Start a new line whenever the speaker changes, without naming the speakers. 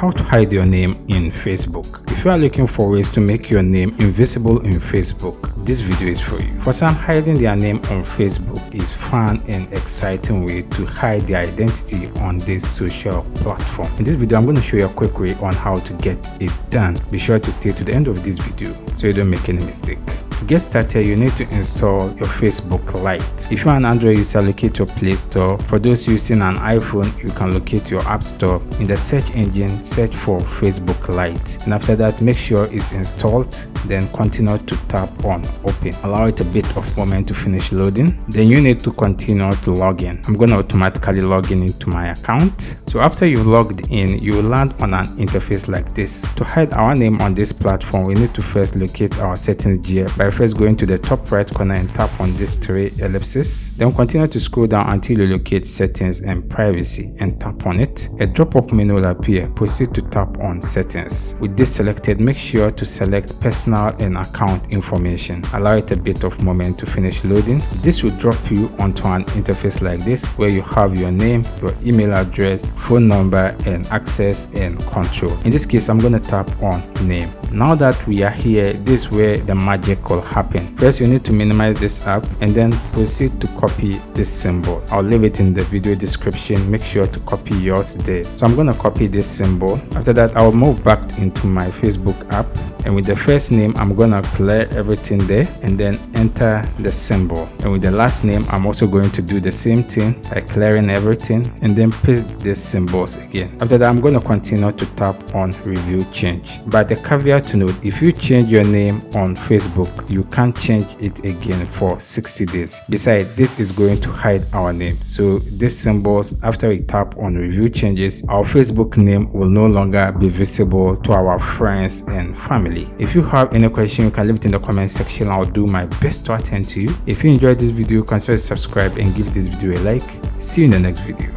How to hide your name in Facebook. If you are looking for ways to make your name invisible in Facebook, this video is for you. For some, hiding their name on Facebook is fun and exciting way to hide their identity on this social platform. In this video, I'm going to show you a quick way on how to get it done. Be sure to stay to the end of this video so you don't make any mistake. To get started, you need to install your Facebook Lite. If you're an Android user, locate your Play Store. For those using an iPhone, you can locate your App Store. In the search engine, search for Facebook Lite. And after that, make sure it's installed. Then continue to tap on open. Allow it a bit of moment to finish loading. Then you need to continue to log in. I'm going to automatically log in into my account. So after you've logged in, you will land on an interface like this. To hide our name on this platform, we need to first locate our settings gear by first going to the top right corner and tap on these three ellipses. Then continue to scroll down until you locate settings and privacy and tap on it. A drop-up menu will appear. Proceed to tap on settings. With this selected, make sure to select personal and account information. Allow it a bit of moment to finish loading. This will drop you onto an interface like this where you have your name, your email address, phone number, and access and control. In this case, I'm going to tap on name. Now that we are here, this is where the magic will happen. First, you need to minimize this app and then proceed to copy this symbol. I'll leave it in the video description. Make sure to copy yours there. So I'm going to copy this symbol. After that, I'll move back into my Facebook app. And with the first name, I'm going to clear everything there and then enter the symbol. And with the last name, I'm also going to do the same thing by clearing everything and then paste these symbols again. After that, I'm going to continue to tap on review change. But the caveat to note, if you change your name on Facebook, you can't change it again for 60 days. Besides, this is going to hide our name. So these symbols, after we tap on review changes, our Facebook name will no longer be visible to our friends and family. If you have any question, you can leave it in the comment section. I'll do my best to attend to you. If you enjoyed this video, consider subscribe and give this video a like. See you in the next video.